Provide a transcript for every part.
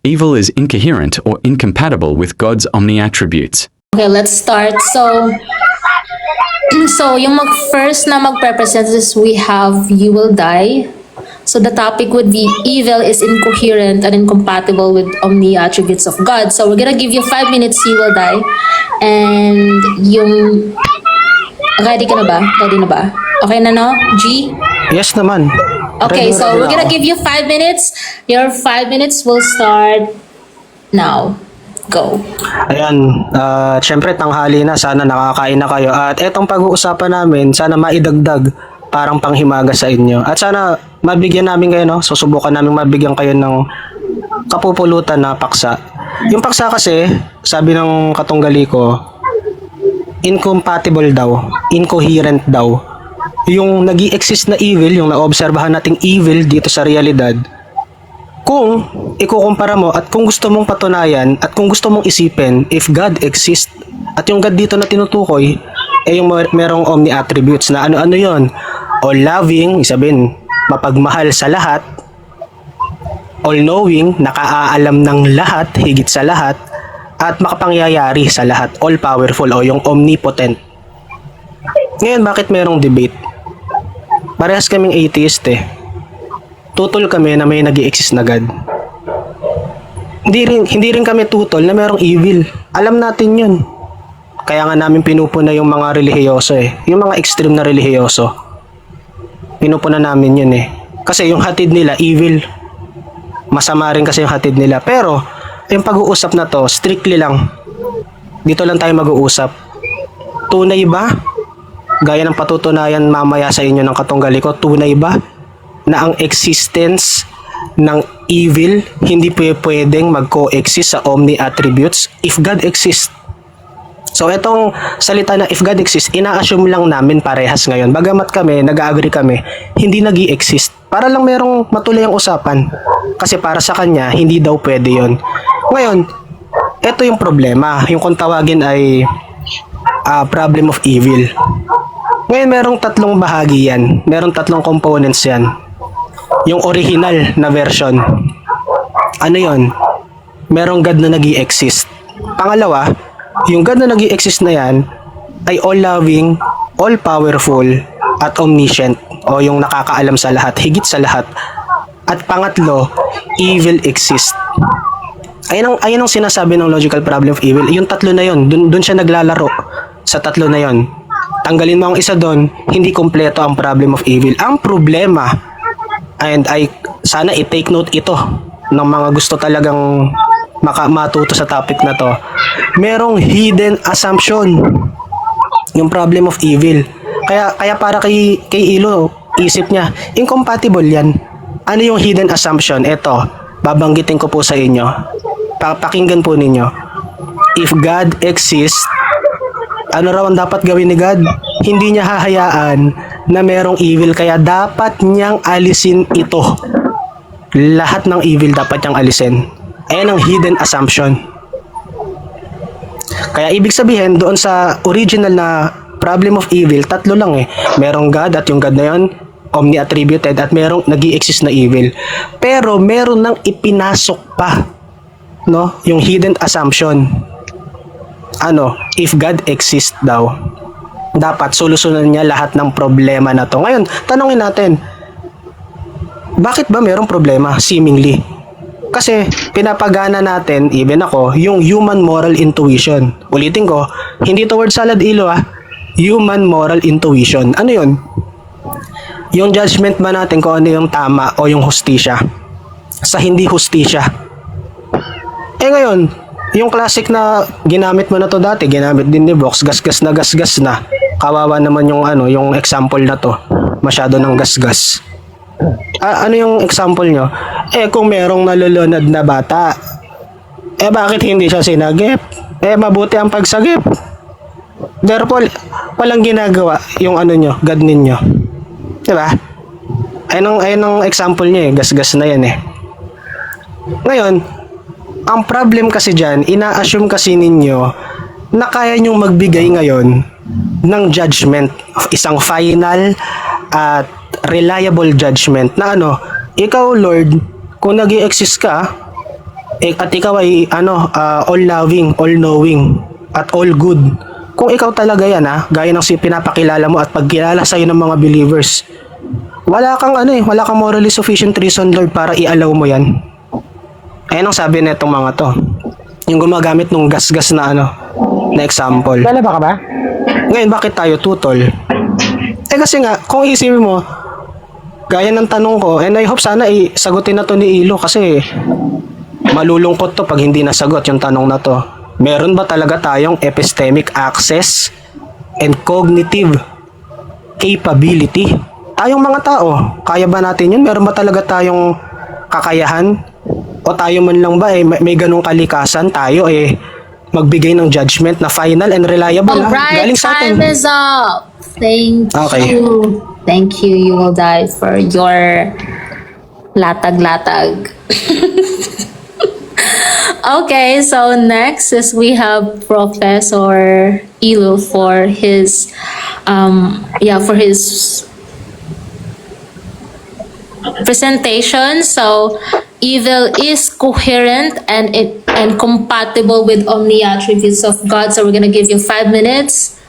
Evil is incoherent or incompatible with God's omni-attributes. Okay, let's start. So yung first na mag-represent is we have you will die. So the topic would be evil is incoherent and incompatible with omni attributes of God. So we're gonna give you 5 minutes, you will die. And yung ready ka na ba? Ready na ba? Okay na no? G? Yes naman. Okay, Ready so na we're gonna ako. give you 5 minutes. Your 5 minutes will start now. Go. Ayan, syempre tanghali na, sana nakakain na kayo. At etong pag-uusapan namin, sana maidagdag parang panghimaga sa inyo. At sana mabigyan namin kayo, no? Susubukan namin mabigyan kayo ng kapupulutan na paksa. Yung paksa kasi, sabi ng katunggali ko, incompatible daw, incoherent daw. Yung nag-i-exist na evil, yung naobserbahan nating evil dito sa realidad, kung ikukumpara mo at kung gusto mong patunayan at kung gusto mong isipin if God exists at yung God dito na tinutukoy yung merong omni attributes na ano-ano yon, all loving, isabihin mapagmahal sa lahat, all knowing, nakaalam ng lahat, higit sa lahat, at makapangyayari sa lahat, all powerful o yung omnipotent. Ngayon, bakit merong debate? Parehas kaming atheist eh. Tutol kami na may nag-i-exist na God. Hindi rin kami tutol na merong evil. Alam natin yun. Kaya nga namin pinupuna yung mga relihiyoso eh. Yung mga extreme na relihiyoso. Pinupuna namin yun eh. Kasi yung hatid nila, evil. Masama rin kasi yung hatid nila. Pero, yung pag-uusap na to, strictly lang. Dito lang tayo mag-uusap. Tunay ba? Gaya ng patutunayan mamaya sa inyo ng katunggali ko, tunay ba na ang existence ng evil hindi pwedeng mag-coexist sa omni attributes if God exists? So itong salita na if God exists, ina-assume lang namin parehas ngayon. Bagamat kami, nag-agree kami, hindi nag-i-exist. Para lang merong matuloy ang usapan. Kasi para sa kanya, hindi daw pwede yon. Ngayon, ito yung problema. Yung kung tawagin ay problem of evil. Ngayon, merong tatlong bahagi yan. Merong tatlong components yan. Yung original na version. Ano yon? Merong God na nag-i-exist. Pangalawa, yung God na nag-i-exist na yan ay all-loving, all-powerful, at omniscient. O yung nakakaalam sa lahat, higit sa lahat. At pangatlo, evil exists. Ayun ang sinasabi ng logical problem of evil. Yung tatlo na yon, dun siya naglalaro sa tatlo na yon. Tanggalin mo ang isa doon, hindi kompleto ang problem of evil. Ang problema, and sana i-take note ito ng mga gusto talagang matuto sa topic na to. Merong hidden assumption yung problem of evil. Kaya para kay Ilo, isip niya, incompatible yan. Ano yung hidden assumption? Ito, babanggitin ko po sa inyo. Pakinggan po ninyo. If God exists, ano raw ang dapat gawin ni God? Hindi niya hahayaan na merong evil, kaya dapat niyang alisin ito. Lahat ng evil dapat niyang alisin. Ayan ang hidden assumption. Kaya ibig sabihin, doon sa original na problem of evil, tatlo lang eh. Merong God at yung God na yun, omni-attributed, at merong nag-i-exist na evil. Pero meron nang ipinasok pa, no? Yung hidden assumption. If God exists daw, dapat solusyonan niya lahat ng problema na to. Ngayon, tanongin natin, bakit ba merong problema seemingly? Kasi pinapagana natin, even ako, yung human moral intuition. Ulitin ko, hindi to word salad Ilo human moral intuition. Ano yun? Yung judgment ba natin kung ano yung tama o yung hustisya sa hindi hustisya. Ngayon, yung classic na ginamit mo na to dati, ginamit din ni Vox, gasgas na. Kawawa naman yung example na to. Masyado ng gasgas. Ano yung example nyo? Kung merong nalulunod na bata, bakit hindi siya sinagip? Mabuti ang pagsagip. Therefore, walang ginagawa yung God ninyo. Diba? Ayun ang example niya gasgas na yan Ngayon, ang problem kasi dyan, ina-assume kasi ninyo na kaya nyong magbigay ngayon ng judgment, isang final at reliable judgment na ikaw Lord, kung nag-i-exist ka, At ikaw ay all-loving, all-knowing, at all-good. Kung ikaw talaga yan gaya ng pinapakilala mo at pagkilala sa'yo ng mga believers, wala kang wala kang morally sufficient reason, Lord, para i-allow mo yan. Ayan ang sabi netong mga to. Yung gumagamit ng gas-gas na na example. Lalaba ka ba? Ngayon, bakit tayo tutol? Kasi nga, kung isipin mo, gaya ng tanong ko, and I hope sana sagutin na to ni Ilo kasi malulungkot to pag hindi nasagot yung tanong na to. Meron ba talaga tayong epistemic access and cognitive capability? Tayong mga tao, kaya ba natin yun? Meron ba talaga tayong kakayahan? O tayo man lang ba may ganung kalikasan tayo magbigay ng judgment na final and reliable Alright, galing sa atin? time is up. Thank Okay. you. Thank you, You Will Die, for your latag-latag. Okay, so next is we have Professor Ilo for his presentation. So evil is coherent and compatible with omni attributes of God. So we're gonna give you 5 minutes.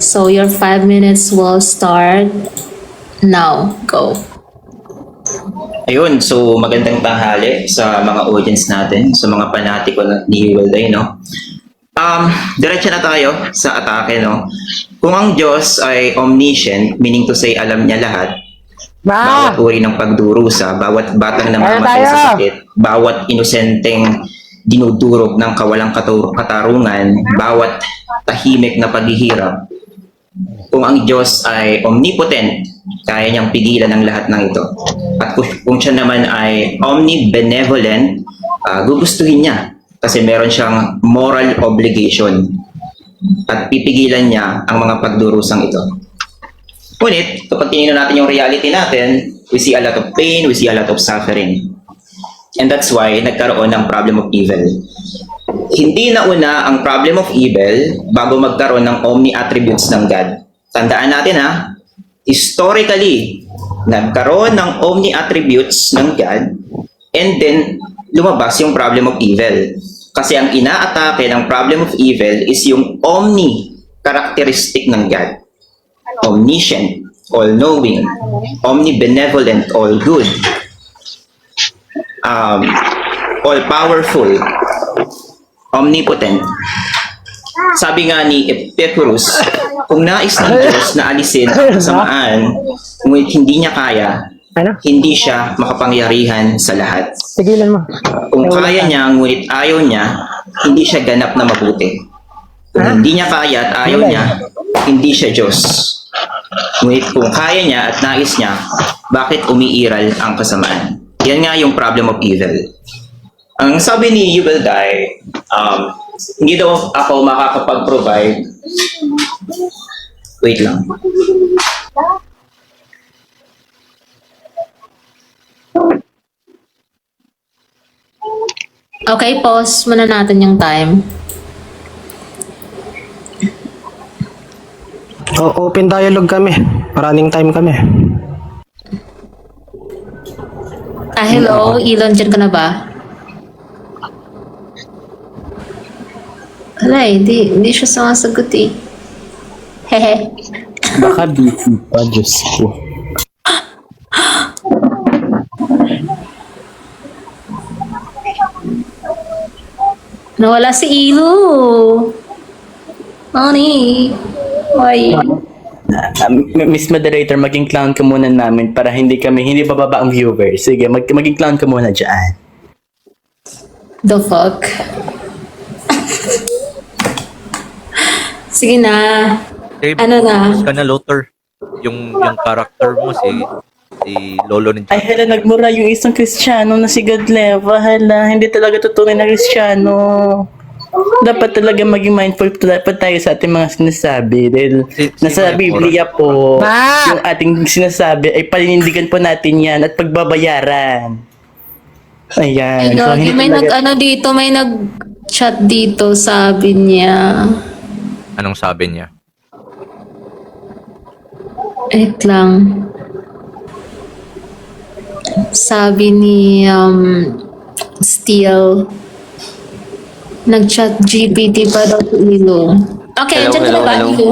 So your 5 minutes will start now. Go. Ayun, so magandang tanghali sa mga audience natin, sa mga panatiko ni You Will Die, no? Diretso na tayo sa atake, no? Kung ang Diyos ay omniscient, meaning to say alam niya lahat, bawat uri ng pagdurusa, bawat batang namamatay sa sakit, bawat inosenteng dinudurog ng kawalang katarungan, bawat tahimik na paghihirap, kung ang Diyos ay omnipotent, kaya niyang pigilan ang lahat ng ito. At kung siya naman ay omnibenevolent, gugustuhin niya kasi meron siyang moral obligation at pipigilan niya ang mga pagdurusang ito. Ngunit, kapag tinignan natin yung reality natin, we see a lot of pain, we see a lot of suffering. And that's why nagkaroon ng problem of evil. Hindi nauna ang problem of evil bago magkaroon ng omni attributes ng God. Tandaan natin historically, nagkaroon ng omni attributes ng God and then lumabas yung problem of evil. Kasi ang inaatake ng problem of evil is yung omni characteristic ng God. Omniscient, all-knowing, omnibenevolent, all-good, all-powerful, omnipotent. Sabi nga ni Epicurus, kung nais ng Diyos na alisin ang kasamaan, ngunit hindi niya kaya, hindi siya makapangyarihan sa lahat. Tigilan mo. Kung kaya niya, ngunit ayaw niya, hindi siya ganap na mabuti. Kung hindi niya kaya at ayaw niya, hindi siya Diyos. Ngunit kung kaya niya at nais niya, bakit umiiral ang kasamaan? Yan nga yung problem of evil. Ang sabi ni You Will Die, hindi daw ako makakapag-provide. Wait lang. Okay, pause muna natin yung time. Open dialogue kami. Running time kami. Hello, Elon, dyan ka na ba? Wala hindi siya sumasagot Hehe. Baka busy pa, Diyos ko. Nawala si Ilo. Honey. Why? Miss Moderator, maging clown ka muna namin para hindi bababa ang viewers. Sige, maging clown ka muna dyan. The fuck? Sige na. Ano na? Ka na, Lothar. Yung character mo, si Lolo ni Ay, hala, nagmura yung isang Kristiyano na si Godleva. Hala, hindi talaga tutunay na Kristiyano. Dapat talaga maging mindful dapat tayo sa ating mga sinasabi. Dahil nasa Biblia po, yung ating sinasabi ay paninindigan po natin yan at pagbabayaran. Ayan. So, hindi may talaga- may nag-chat dito, sabi niya. Anong sabi niya? Wait lang. Sabi ni Still, nag-chat GPT pa daw si Ilo. Okay, Hello, andyan ka na hello, ba, hello. Ilo?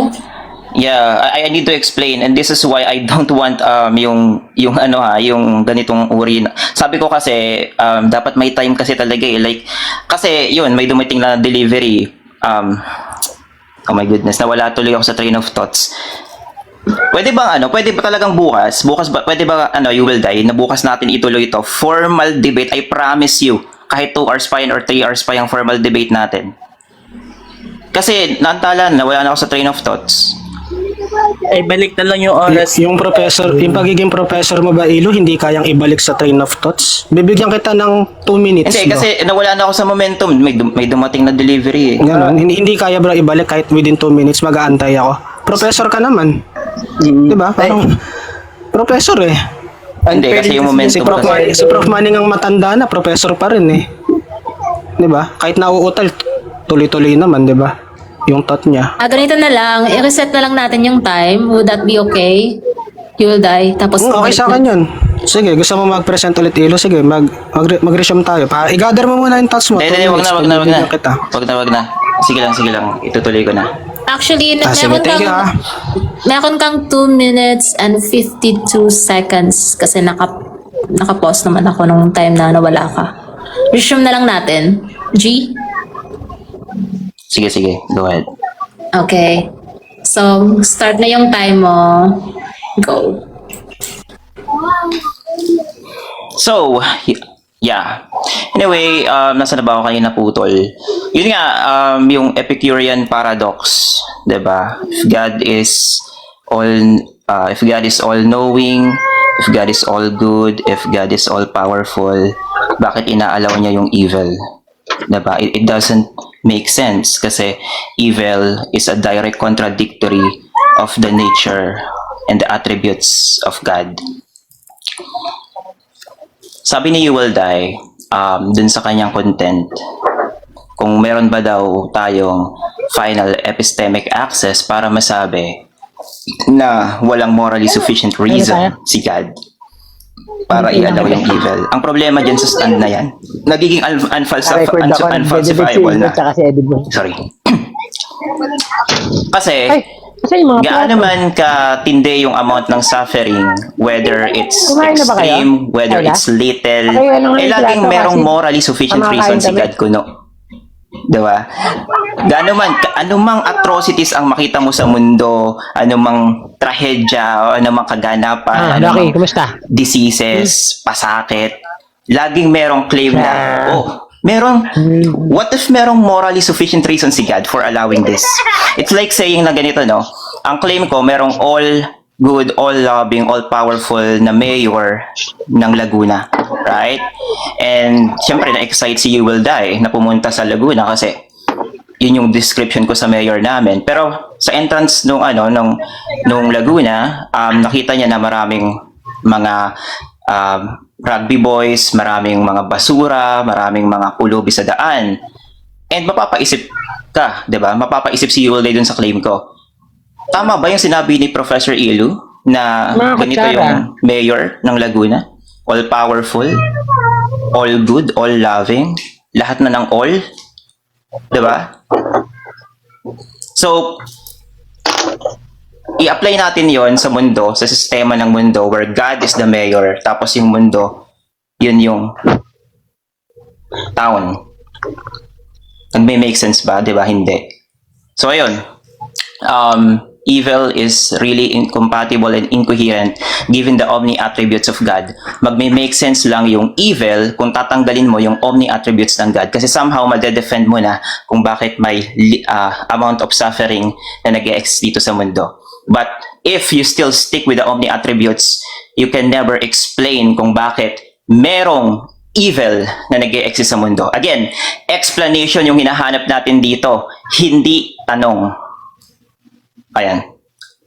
Yeah, I need to explain, and this is why I don't want yung ano yung ganitong uri. Sabi ko kasi dapat may time kasi talaga eh. Like kasi yun, may dumating na delivery. Oh my goodness, nawala tuloy ako sa train of thoughts. Pwede ba talagang bukas ba, pwede ba you will die, na bukas natin ituloy ito, formal debate, I promise you, kahit 2 hours pa yan or 3 hours pa yung formal debate natin. Kasi, naantala na, wala na ako sa train of thoughts. Ay, balik na lang yung oras. Yung pagiging professor mo ba, Ilo, hindi kayang ibalik sa train of thoughts? Bibigyan kita ng 2 minutes. Hindi, kasi nawala na ako sa momentum, may dumating na delivery eh. Ganun. Hindi kaya bro ibalik kahit within 2 minutes, mag-aantay ako. Professor ka naman. Diba? Parang professor eh. Hindi, kasi yung momentum kasi. Si Prof. Manning ang matanda na, professor pa rin eh. Diba? Kahit nauutal, tuloy-tuloy naman, diba? Yung thought niya. Ganito na lang, i-reset na lang natin yung time. Would that be okay? You will die. Tapos Okay sa akin yun. Sige, gusto mo mag-present ulit, Ilo? Sige, mag-resume tayo. I-gather mo muna yung thoughts mo. Hindi, wag na. Bibigyan kita. Wag na. Sige lang. Itutuloy ko na. Actually, Sige, thank you ha. meron kang 2 minutes and 52 seconds kasi naka-pause naman ako nung time na nawala ka. Resume na lang natin. G? Sige. Go ahead. Okay. So, start na yung time mo. Go. So, yeah. Anyway, nasa na ba ako kanina putol? Yun nga, yung Epicurean paradox, 'di ba? If God is all knowing, if God is all good, if God is all powerful, bakit inaalaw niya yung evil? 'Di ba? It doesn't make sense kasi evil is a direct contradictory of the nature and the attributes of God. Sabi ni You Will Die, dun sa kanyang content, kung meron ba daw tayong final epistemic access para masabi na walang morally sufficient reason si God para i-allow yung evil. Ang problema dyan sa stand na yan, nagiging unfalsifiable na. Sorry. Kasi, gaano man katindi yung amount ng suffering, whether it's extreme, whether it's little, laging merong morally sufficient reason si God kuno. Diba? Gaano man, anumang atrocities ang makita mo sa mundo, anumang trahedya, o anumang kaganapan, anumang diseases, pasakit, laging merong claim na, what if merong morally sufficient reason si God for allowing this? It's like saying na ganito, no? Ang claim ko, merong all good, all loving, all powerful na mayor ng Laguna, right? And syempre na-excite si You Will Die na pumunta sa Laguna kasi yun yung description ko sa mayor namin. Pero sa entrance nung Laguna, nakita niya na maraming mga rugby boys, maraming mga basura, maraming mga pulubi sa daan. And mapapaisip ka, 'di ba? Mapapaisip si You Will Die dun sa claim ko. Tama ba yung sinabi ni Professor Ilu na ganito yung mayor ng Laguna? All powerful, all good, all loving, lahat na ng all, 'di ba? So, i-apply natin yon sa mundo, sa sistema ng mundo where God is the mayor, tapos yung mundo, yun yung town. Nagme-make sense ba? 'Di ba? Hindi. So, ayun. Evil is really incompatible and incoherent given the omni attributes of God. Magme-make sense lang yung evil kung tatanggalin mo yung omni attributes ng God, kasi somehow madedefend mo na kung bakit may amount of suffering na nag-exist dito sa mundo. But if you still stick with the omni attributes, you can never explain kung bakit merong evil na nag-exist sa mundo. Again, explanation yung hinahanap natin dito, hindi tanong. Ayan.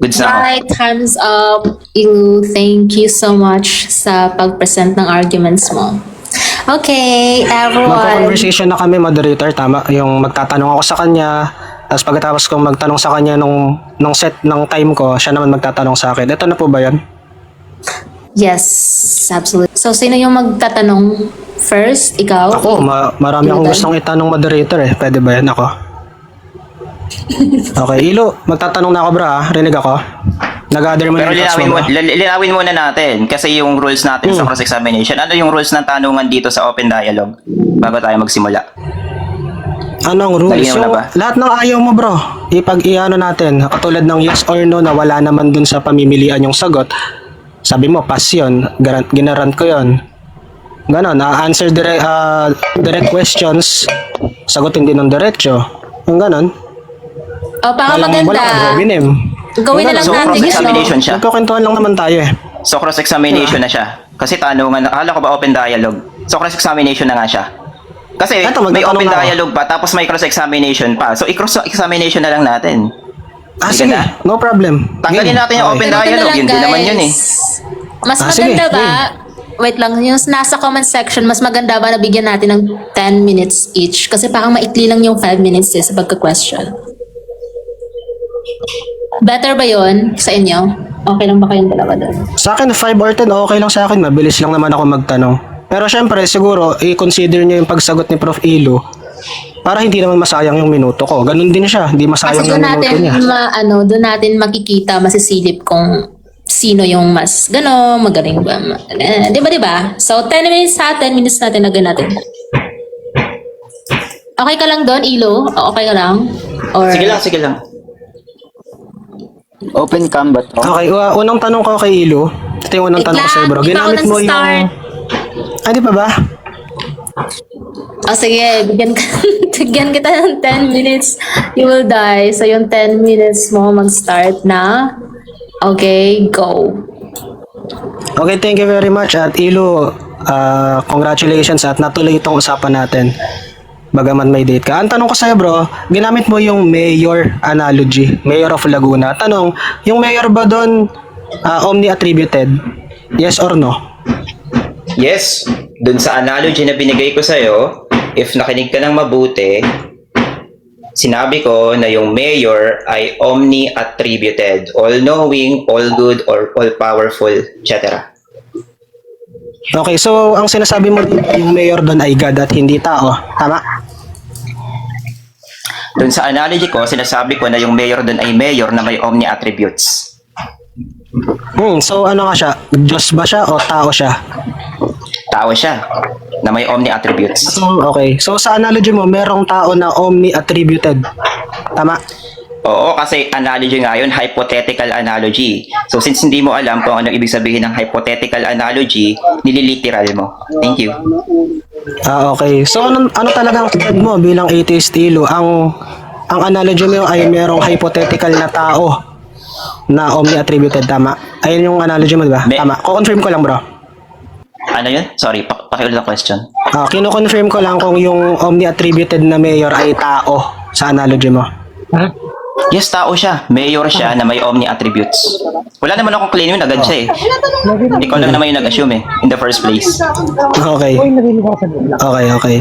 Good na ako. Right, time's up. Ilu, thank you so much sa pag-present ng arguments mo. Okay, everyone. Magko-conversation na kami, moderator, tama? Yung magtatanong ako sa kanya, tapos pagkatapos kong magtanong sa kanya nung set ng time ko, siya naman magtatanong sa akin. Ito na po ba yun? Yes, absolutely. So, sino yung magtatanong first? Ikaw? Ako, marami akong Ilo, gustong itanong moderator eh. Pwede ba yan ako? Okay, Ilo, magtatanong na ako bro ha. Rinig ako. Nag-gather mo Pero yung thoughts mo ba? linawin muna natin kasi yung rules natin sa cross-examination. Ano yung rules ng tanungan dito sa open dialogue bago tayo magsimula? Anong rules? Nalinaw na Yung ba? lahat ng ayaw mo bro, ipag-iano natin. Katulad ng yes or no na wala naman dun sa pamimilian yung sagot. Sabi mo, pass yun. Ginarant ko yun. Ganon, answer direct questions. Sagutin din ng diretso. Yung ganon. O, baka maganda. Wala, winim. Gawin na lang So, natin cross-examination siya. Nagkukwentuhan lang naman tayo eh. So, cross-examination na siya. Kasi tanungan, akala ko ba open dialogue? So, cross-examination na nga siya. Kasi Eto, may magtatanong open ako. dialogue pa, tapos may cross-examination pa. So, i-cross-examination na lang natin. Sige, na? no problem. Tanggalin Game. natin yung open Ganito na dialogue. lang, Yun din naman guys. yun eh. Mas sige, maganda ba? game. Wait lang, yung nasa comment section, mas maganda ba na bigyan natin ng 10 minutes each? Kasi parang maikli lang yung 5 minutes sa pagka-question. Better ba yon sa inyo? Okay lang ba kayong dalawa doon? Sa akin, 5 or 10, okay lang sa akin. Mabilis lang naman ako magtanong. Pero syempre, siguro, i-consider nyo yung pagsagot ni Prof. Ilo para hindi naman masayang yung minuto ko. Ganun din siya. Hindi masayang Kasi yung doon minuto natin, niya. doon natin makikita, masisilip kung sino yung mas magaling ba. Di ba? So, 10 minutes ha, 10 minutes natin, lagyan natin. Okay ka lang doon, Ilo? Okay ka lang? Or... Sige lang. Open cam ba to? Okay, unang tanong ko kay Ilo. Ito yung unang Wait tanong ko sa'yo, bro. lang, di pa ako Ginamit mo yung... nagsistart. Ay, di pa ba? Oh, sige, bigyan kita ng 10 minutes. You will die. So, yung 10 minutes mo mag-start na. Okay, go. Okay, thank you very much. At Ilo, congratulations at natuloy itong usapan natin. Bagaman may date ka. Ang tanong ko sa'yo bro, ginamit mo yung mayor analogy, Mayor of Laguna. Tanong, yung mayor ba doon omni-attributed? Yes or no? Yes, dun sa analogy na binigay ko sa'yo, if nakinig ka ng mabuti, sinabi ko na yung mayor ay omni-attributed, all-knowing, all-good, or all-powerful, etc. Okay, so ang sinasabi mo yung mayor doon ay God at hindi tao. Tama? Dun sa analogy ko, sinasabi ko na yung mayor dun ay mayor na may omni-attributes. So ano nga siya? Diyos ba siya o tao siya? Tao siya na may omni-attributes. So, okay. So sa analogy mo, merong tao na omni-attributed. Tama? Oo, kasi analogy nga yun, hypothetical analogy. So since hindi mo alam kung anong ibig sabihin ng hypothetical analogy, nililiteral mo. Thank you. Okay. So ano talagang stand mo bilang atheist Ilo? Ang analogy mo ay merong hypothetical na tao na omni-attributed, tama? Ayun yung analogy mo, di ba? Tama. Ko-confirm ko lang, bro. Ano yun? Sorry, pakiulit ang question. Kino-confirm ko lang kung yung omni-attributed na mayor ay tao sa analogy mo. Yes, tao siya. Mayor siya na may omni-attributes. Wala naman akong claim yun, agad siya eh. Ikaw lang naman yung nag-assume eh, in the first place. Okay. Okay.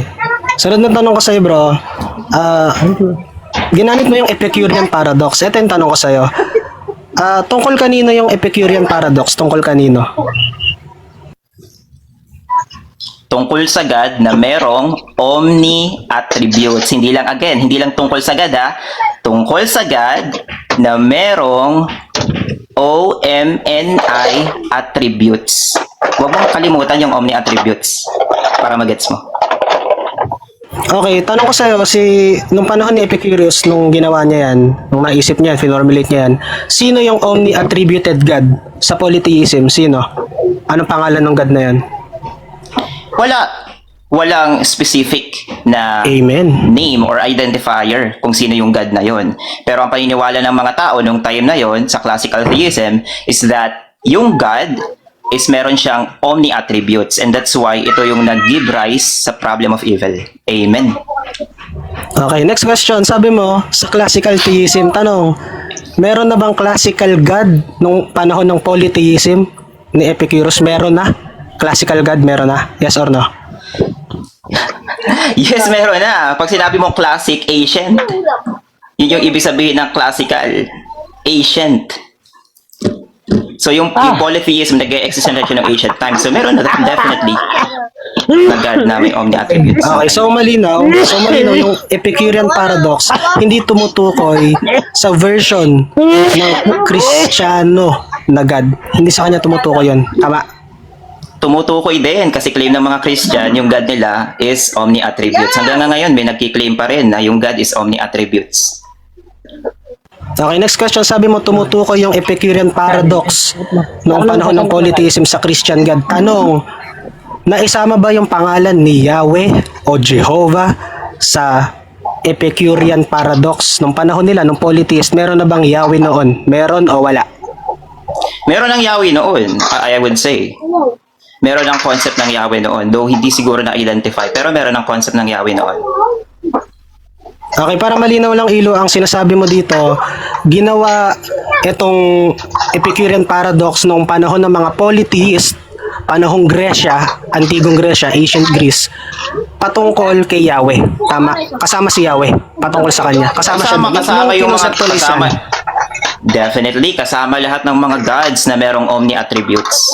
Sunod na tanong ko sa'yo, bro. Ginamit mo yung Epicurean paradox. Ito yung tanong ko sa'yo. Tungkol kanino yung Epicurean paradox? Tungkol kanino? Tungkol sa God na merong omni-attributes. Hindi lang tungkol sa God ha. Tungkol sa God na merong OMNI attributes. Huwag mong kalimutan yung omni-attributes para magets mo. Okay, tanong ko sa'yo, nung panahon ni Epicurus, nung ginawa niya yan, nung naisip niya, finormulate niya yan, sino yung omni-attributed God sa polytheism? Sino? Anong pangalan ng God na yan? Walang specific na Amen. name or identifier kung sino yung God na yon. Pero ang paniniwala ng mga tao nung time na yon sa classical theism is that yung God is meron siyang omni-attributes and that's why ito yung nag-give rise sa problem of evil. Amen. Okay, next question. Sabi mo, sa classical theism, tanong, meron na bang classical God nung panahon ng polytheism ni Epicurus? Meron na? Classical God, meron na? Yes or no? Yes, meron na. Pag sinabi mong classic, ancient, yun yung ibig sabihin ng classical, ancient. So yung polytheism nag-exist na siya ng ancient times. So meron na definitely na God na may omni attributes. Okay, so malinaw yung Epicurean paradox hindi tumutukoy sa version ng Kristiyano na God. Hindi sa kanya tumutukoy yun. Tama? Tumutukoy din kasi claim ng mga Christian yung God nila is omni attributes. Hanggang nga ngayon may nagki-claim pa rin na yung God is omni attributes. Okay, next question. Sabi mo tumutukoy yung Epicurean paradox noong panahon ng polytheism sa Christian God. Tanong, naisama ba yung pangalan ni Yahweh o Jehovah sa Epicurean paradox nung panahon nila, nung polytheist? Meron na bang Yahweh noon? Meron o wala? Meron ng Yahweh noon, I would say. Meron ng concept ng Yahweh noon, though hindi siguro na-identify, pero meron ng concept ng Yahweh noon. Okay, para malinaw lang Ilo, ang sinasabi mo dito, ginawa itong Epicurean paradox noong panahon ng mga polytheist, panahong Gresya, Antigong Gresya, Ancient Greece, patungkol kay Yahweh. Tama? Kasama si Yahweh, patungkol sa kanya. Kasama yung mga kasama. Definitely, kasama lahat ng mga gods na merong omni attributes.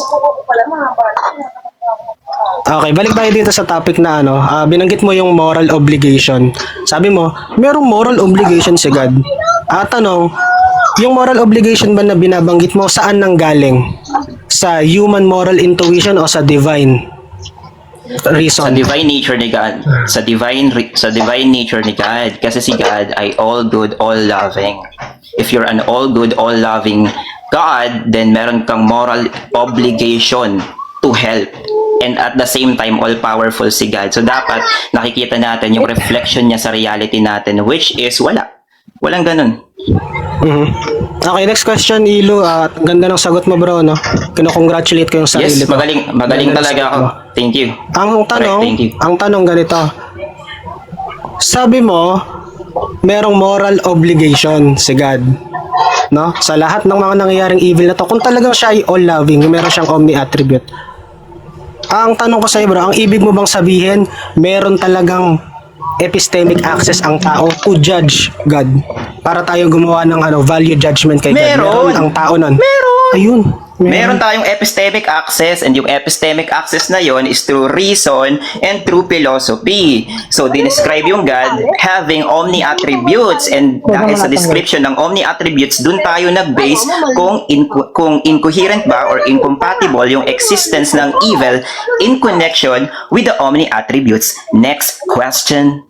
Okay, balik tayo dito sa topic na binanggit mo yung moral obligation. Sabi mo, merong moral obligation si God. Tanong, yung moral obligation ba na binabanggit mo, saan nanggaling? Sa human moral intuition o sa divine reason? Sa divine nature ni God. Sa divine nature ni God. Kasi si God ay all good, all loving. If you're an all good, all loving God, then meron kang moral obligation to help. And at the same time, all-powerful si God. So dapat nakikita natin yung reflection niya sa reality natin, which is wala. Walang ganun. Okay, next question, Ilo. Ganda ng sagot mo, bro, no? Kino-congratulate ko yung sarili Yes, ko. magaling talaga ako. Thank you. Ang tanong ganito. Sabi mo, merong moral obligation si God, no? Sa lahat ng mga nangyayaring evil na to, kung talagang siya ay all-loving, meron siyang omni-attribute. Ang tanong ko sa iyo, bro, ang ibig mo bang sabihin, meron talagang epistemic access ang tao to judge God? Para tayo gumawa ng value judgment kay God. Meron ang tao nun. Ayun. Meron tayong epistemic access, and yung epistemic access na yon is through reason and through philosophy. So, dinescribe yung God having omni attributes, and dahil sa description ng omni attributes, dun tayo nag-base kung incoherent ba or incompatible yung existence ng evil in connection with the omni attributes. Next question.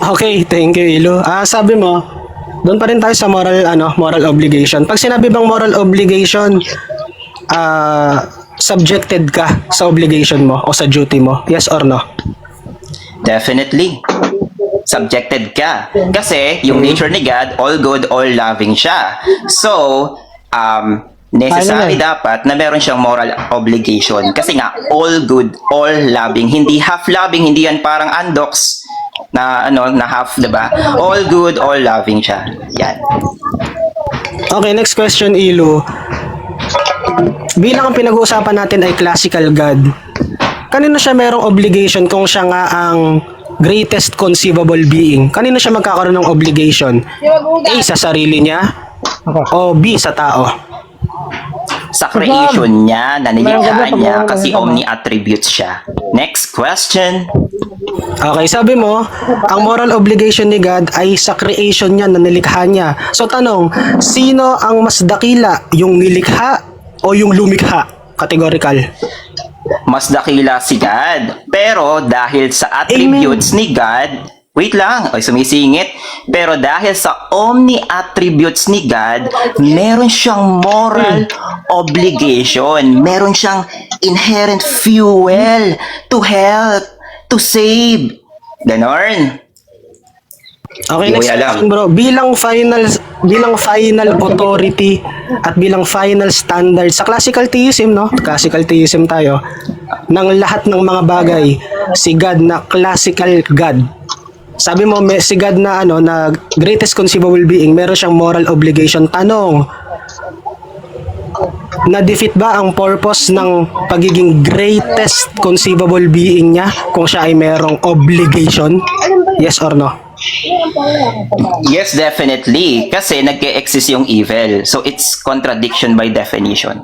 Okay, thank you, Ilo. Sabi mo, doon pa rin tayo sa moral obligation. Pag sinabi bang moral obligation, subjected ka sa obligation mo o sa duty mo? Yes or no? Definitely. Subjected ka. Kasi yung nature ni God, all good, all loving siya. So, necessary dapat na meron siyang moral obligation. Kasi nga, all good, all loving. Hindi half loving, hindi yan parang andox na half, diba? All good, all loving siya. Yan. Okay, next question, Ilo. Bilang ang pinag-uusapan natin ay classical God, kanino siya merong obligation kung siya nga ang greatest conceivable being? Kanino siya magkakaroon ng obligation? A, sa sarili niya? O B, sa tao? Sa creation niya, na nilikha niya, kasi omni attributes siya. Next question. Okay, sabi mo, ang moral obligation ni God ay sa creation niya na nilikha niya. So tanong, sino ang mas dakila? Yung nilikha o yung lumikha? Categorical. Mas dakila si God. Pero dahil sa attributes ni God, wait lang, sumisingit. Pero dahil sa omni attributes ni God, meron siyang moral obligation. Meron siyang inherent fuel to help, to save. Ganon. Okay, Di ko next alam. question, bro. Bilang final authority at bilang final standard sa classical theism, no? Classical theism tayo. Ng lahat ng mga bagay, si God na classical God. Sabi mo, si God na na greatest conceivable being, meron siyang moral obligation. Tanong, na-defeat ba ang purpose ng pagiging greatest conceivable being niya kung siya ay merong obligation? Yes or no? Yes, definitely. Kasi nag-exist yung evil. So, it's contradiction by definition.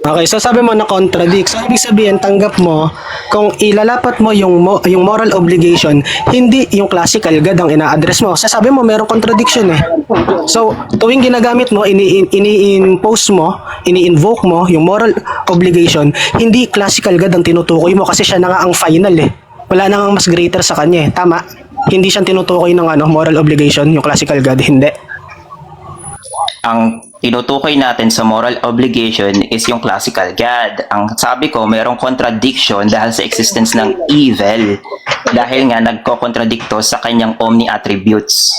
Okay, so sabi mo na contradict. So, ibig sabihin, tanggap mo, kung ilalapat mo yung moral obligation, hindi yung classical God ang ina-address mo. Sabi mo, merong contradiction eh. So, tuwing ginagamit mo, ini-impose mo, ini-invoke mo yung moral obligation, hindi classical God ang tinutukoy mo kasi siya na nga ang final eh. Wala na nga mas greater sa kanya eh. Tama? Hindi siya tinutukoy ng moral obligation, yung classical God, hindi. Ang tinutukoy natin sa moral obligation is yung classical God. Ang sabi ko, mayroong contradiction dahil sa existence ng evil. Dahil nga nagko-kontradikto sa kanyang omni-attributes.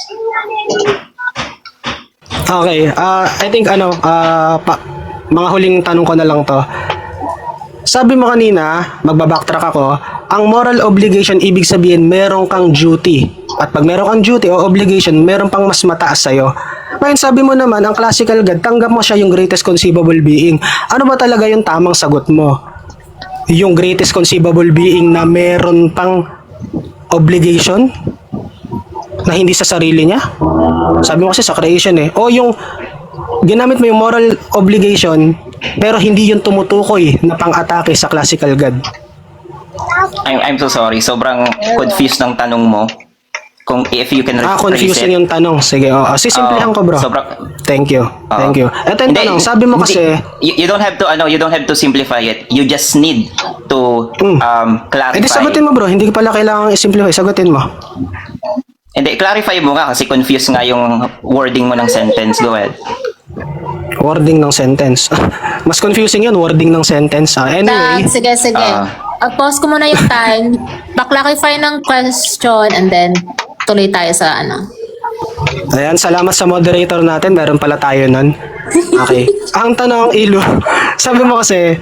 Okay, I think mga huling tanong ko na lang to. Sabi mo kanina, magbabacktrack ako, ang moral obligation ibig sabihin meron kang duty. At pag meron kang duty o obligation, meron pang mas mataas sa'yo. Ngayon sabi mo naman, ang classical God, tanggap mo siya yung greatest conceivable being. Ano ba talaga yung tamang sagot mo? Yung greatest conceivable being na meron pang obligation? Na hindi sa sarili niya? Sabi mo kasi sa creation eh. O yung ginamit mo yung moral obligation pero hindi yung tumutukoy na pang-atake sa classical God. I'm so sorry. Sobrang confused ng tanong mo. Kung if you can Confusing yung tanong. Sige, sisimplihan ko bro. Thank you. Thank you. Ito yung tanong, sabi mo kasi you don't have to you don't have to simplify it. You just need to clarify. Hindi, sagutin mo bro, hindi pala kailangan i-simplify, sagutin mo. Hindi, clarify mo nga kasi confused nga yung wording mo ng sentence. Go ahead. Wording ng sentence. Mas confusing yun, wording ng sentence. Anyway, Sige. Pause ko muna yung time. Back-clarify ng question and then tuloy tayo sa ayan, salamat sa moderator natin. Meron pala tayo nun. Okay. Ang tanong, Ilo, sabi mo kasi,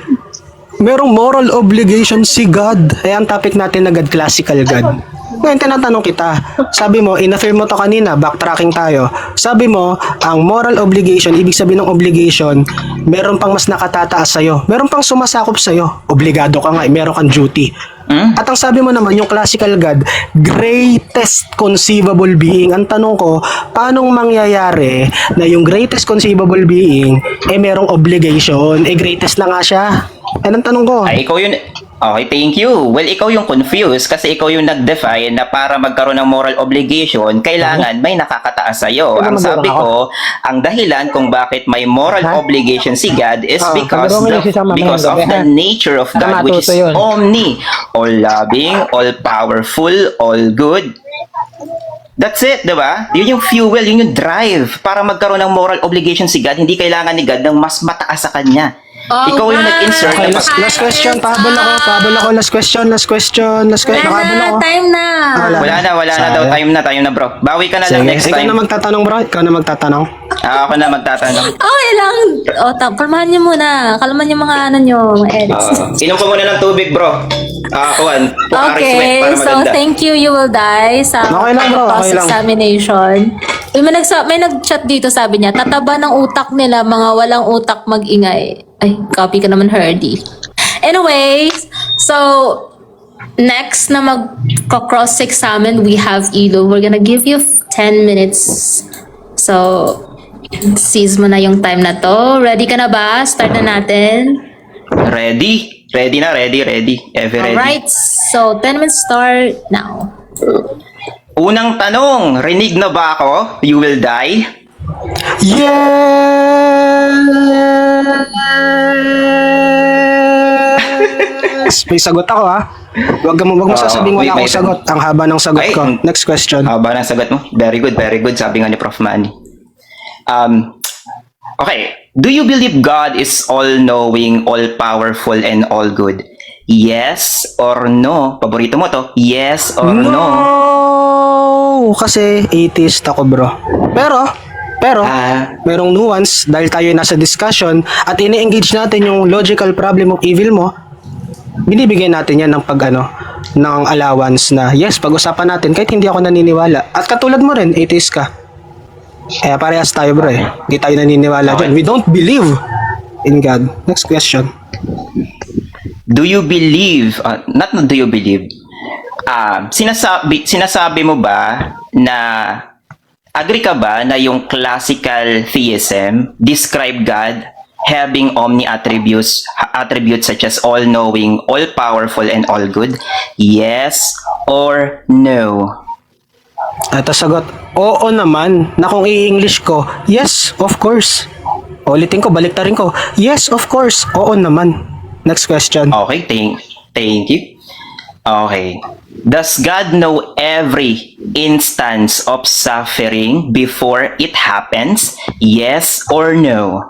merong moral obligation si God. Ayan, topic natin na God, classical God. Ngayon, tinatanong kita. Sabi mo, in-affirm mo to kanina, backtracking tayo. Sabi mo, ang moral obligation, ibig sabihin ng obligation, meron pang mas nakatataas sa'yo. Meron pang sumasakop sa'yo. Obligado ka nga, meron kang duty. At ang sabi mo naman, yung classical God, greatest conceivable being. Ang tanong ko, paanong mangyayari na yung greatest conceivable being, merong obligation, greatest na nga siya? Ang tanong ko. Ay, ikaw yun. Okay, thank you. Well, ikaw yung confused kasi ikaw yung nag-define na para magkaroon ng moral obligation, kailangan may nakakataas sa'yo. Ang sabi ko, ang dahilan kung bakit may moral obligation si God is because of the nature of God, which is omni, all loving, all powerful, all good. That's it, di ba? Yun yung fuel, yun yung drive para magkaroon ng moral obligation si God. Hindi kailangan ni God ng mas mataas sa kanya. Ikaw yung nag-insert. Okay, last question. Pahabol ako. Last question. Nakahabol ako. Time na. Wala na daw. Time na bro. Bawi ka na lang next Ikaw time. na magtatanong bro. Ako na magtatanong. Okay lang. Kalmahan niyo muna. Kalmahan yung mga mga edits. Inom ko muna ng tubig bro. Okay, so thank you will die sa Okay lang, bro. Okay lang. examination. May nag-chat dito, sabi niya, tataba ng utak nila, mga walang utak mag-ingay. Ay, copy ka naman, Herdy. Anyway, so next na mag-cross-examine, we have Ilo. We're gonna give you 10 minutes. So, seize mo na yung time na to. Ready ka na ba? Start na natin. Ready? Ready na, ready. Ever ready. Alright, so 10 minutes start now. Unang tanong, rinig na ba ako? You will die? Yes! May sagot ako ha. Wag mo sasabing wala akong sagot. Ang haba ng sagot ko. Next question. Haba ng sagot mo? Very good. Sabi nga ni Prof. Manny. Okay. Do you believe God is all-knowing, all-powerful, and all-good? Yes or no? Paborito mo to? Yes or no? Kasi atheist ako bro. Pero, merong nuance dahil tayo nasa discussion at ini-engage natin yung logical problem of evil mo, binibigyan natin yan ng ng allowance na yes, pag-usapan natin kahit hindi ako naniniwala. At katulad mo rin, atheist ka. Kaya parehas tayo bro eh. Hindi tayo naniniwala dyan. We don't believe in God. Next question. Do you believe, not do you believe, Sinasabi mo ba na agree ka ba na yung classical theism describe God having attributes such as all-knowing, all-powerful, and all-good? Yes or no? At sagot, oo naman, na kung i-English ko, yes, of course. Ulitin ko, baliktarin ko, yes, of course, oo naman. Next question. Okay, thank you. Okay. Does God know every instance of suffering before it happens? Yes or no?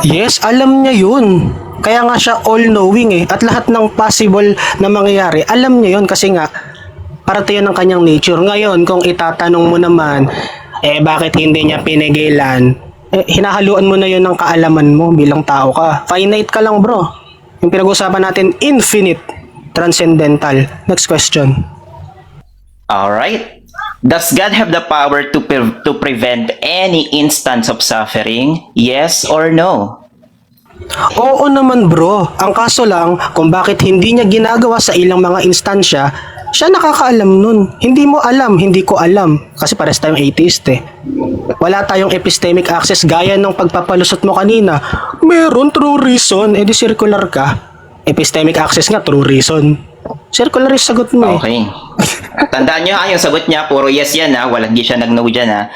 Yes, alam niya yun. Kaya nga siya all-knowing eh. At lahat ng possible na mangyayari, alam niya yun kasi nga, parte yun ng kanyang nature. Ngayon, kung itatanong mo naman, bakit hindi niya pinigilan? Hinahaluan mo na yun ng kaalaman mo bilang tao ka. Finite ka lang, bro. Yung pinag-usapan natin, infinite, transcendental. Next question. Alright. Does God have the power to prevent any instance of suffering? Yes or no? Oo naman, bro. Ang kaso lang, kung bakit hindi niya ginagawa sa ilang mga instansya, siya nakakaalam nun. Hindi mo alam, hindi ko alam. Kasi pares tayong atheist eh. Wala tayong epistemic access gaya ng pagpapalusot mo kanina. Meron true reason, edi circular ka. Epistemic access nga, true reason. Circular yung sagot mo eh. Okay. Tandaan nyo yung sagot niya, puro yes yan hindi siya nag-no dyan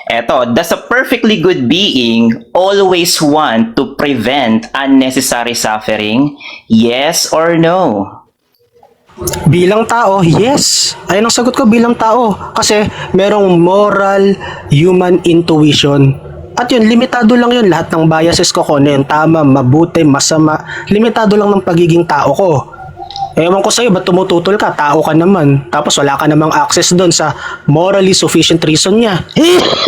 Eto, does a perfectly good being always want to prevent unnecessary suffering? Yes or no? Bilang tao, yes. Ayun ang sagot ko, bilang tao. Kasi merong moral human intuition. At yun, limitado lang yun. Lahat ng biases ko kung ano yun, tama, mabuti, masama. Limitado lang ng pagiging tao ko. Ewan ko sa'yo, ba't tumututol ka? Tao ka naman. Tapos wala ka namang access doon sa morally sufficient reason niya.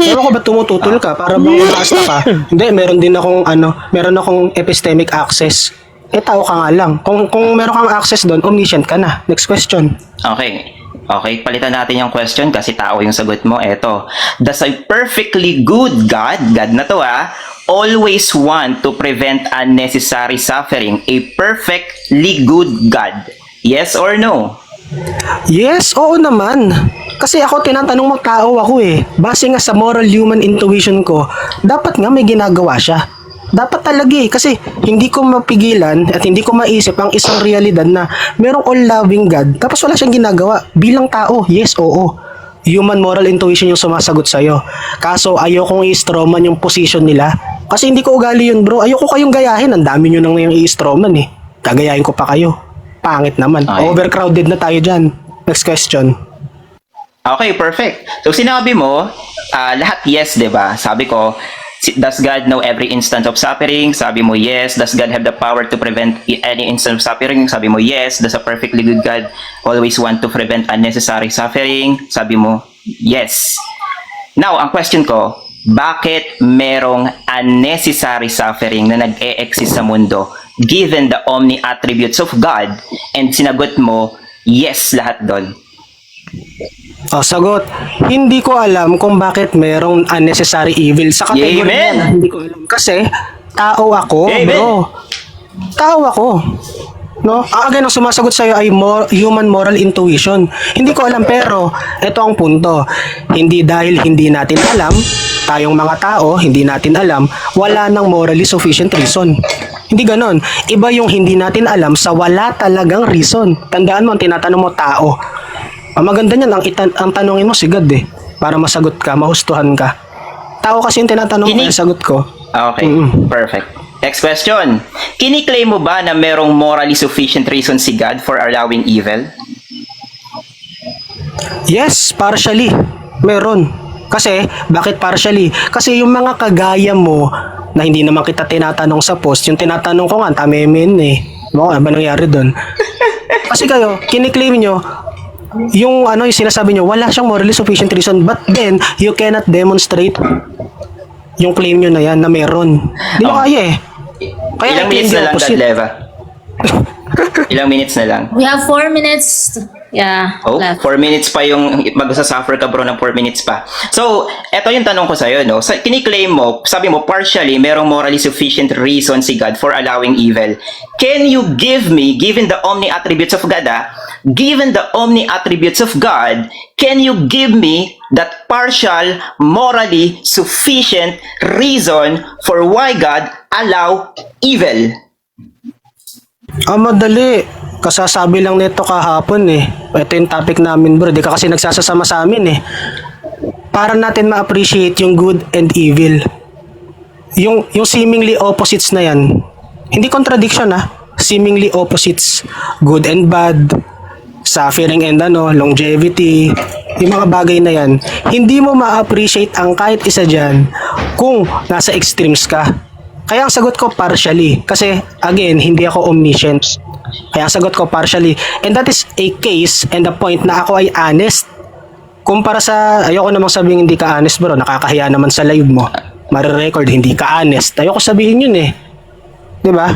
Ewan ko ba't tumututol ka? Para bang umaasta ka? Hindi, meron akong epistemic access. Tao ka nga lang. Kung meron kang access doon, omniscient ka na. Next question. Okay, palitan natin yung question kasi tao yung sagot mo. Eto, does a perfectly good God na to always want to prevent unnecessary suffering? A perfectly good God. Yes or no? Yes, oo naman. Kasi ako tinatanong mo, tao ako eh. Base nga sa moral human intuition ko, dapat nga may ginagawa siya. Dapat talaga eh, kasi hindi ko mapigilan at hindi ko maisip ang isang realidad na merong all-loving God tapos wala siyang ginagawa. Bilang tao, yes, oo. Human moral intuition yung sumasagot sa'yo. Kaso ayokong i-strawman yung position nila kasi hindi ko ugali yun, bro. Ayoko kayong gayahin. Ang dami nyo nang yung i-strawman eh. Gagayahin ko pa kayo. Pangit naman. Okay. Overcrowded na tayo dyan. Next question. Okay, perfect. So sinabi mo, lahat yes, di ba? Sabi ko, does God know every instant of suffering? Sabi mo, yes. Does God have the power to prevent any instant of suffering? Sabi mo, yes. Does a perfectly good God always want to prevent unnecessary suffering? Sabi mo, yes. Now, ang question ko, bakit merong unnecessary suffering na nag-e-exist sa mundo given the omni attributes of God? And sinagot mo, yes, lahat doon. Sagot, hindi ko alam kung bakit merong unnecessary evil sa category Amen. na hindi ko alam. Kasi, tao ako, Amen. bro. Tao ako. No? Again, ang sumasagot sa'yo ay human moral intuition. Hindi ko alam, pero ito ang punto. Hindi dahil hindi natin alam, tayong mga tao, hindi natin alam, wala nang morally sufficient reason. Hindi ganon. Iba yung hindi natin alam sa wala talagang reason. Tandaan mo, ang tinatanong mo, tao. Ang maganda niyan, ang tanongin mo si God eh. Para masagot ka, mahustuhan ka. Tao kasi yung tinatanong ko, sagot ko. Okay, perfect. Next question. Kiniklaim mo ba na merong morally sufficient reason si God for allowing evil? Yes, partially. Meron. Kasi, bakit partially? Kasi yung mga kagaya mo, na hindi naman kita tinatanong sa post, yung tinatanong ko nga, tamemin eh. Ano ba nangyari doon? Kasi kayo, kiniklaim nyo, yung sinasabi nyo, wala siyang morally sufficient reason, but then, you cannot demonstrate yung claim nyo na yan, na meron. Di ba kaya eh. Kaya Ilang minutes na lang, God Leva? Ilang minutes na lang? We have 4 minutes. Yeah, Oh, left. 4 minutes pa yung mag-suffer ka bro ng 4 minutes pa. So, eto yung tanong ko sa'yo, no? Sa kiniklaim mo, sabi mo, partially, merong morally sufficient reason si God for allowing evil. Can you give me, given the omni-attributes of God, given the omni-attributes of God, can you give me that partial, morally sufficient reason for why God allow evil? Madali. Kasasabi lang nito kahapon eh. Ito yung topic namin bro. Di ka kasi nagsasasama sa amin eh. Para natin ma-appreciate yung good and evil. Yung seemingly opposites na yan. Hindi contradiction Seemingly opposites. Good and bad. Suffering and longevity. Yung mga bagay na yan. Hindi mo ma-appreciate ang kahit isa dyan kung nasa extremes ka. Kaya ang sagot ko partially. Kasi again, hindi ako omniscient. Kaya ang sagot ko partially. And that is a case and the point na ako ay honest. Kumpara sa, ayoko namang sabihin hindi ka honest bro. Nakakahiya naman sa live mo. Marirecord, hindi ka honest. Ayoko sabihin yun eh. Diba?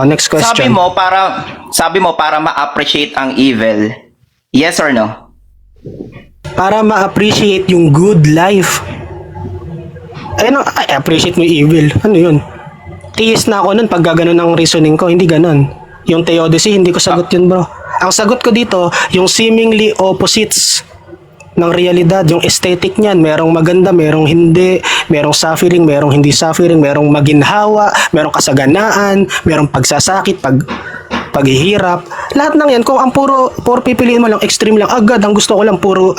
Next question. Sabi mo para ma-appreciate ang evil. Yes or no? Para ma-appreciate yung good life. I appreciate mo yung evil. Ano yun? Tiis na ako nun pag gaganon ang reasoning ko. Hindi ganon. Yung theodicy, hindi ko sagot yun bro. Ang sagot ko dito, yung seemingly opposites ng realidad, yung aesthetic niyan, merong maganda, merong hindi, merong suffering, merong hindi suffering, merong maginhawa, merong kasaganaan, merong pagsasakit, paghihirap. Lahat ng yan, kung ang puro pipiliin mo lang, extreme lang, agad, ang gusto ko lang, puro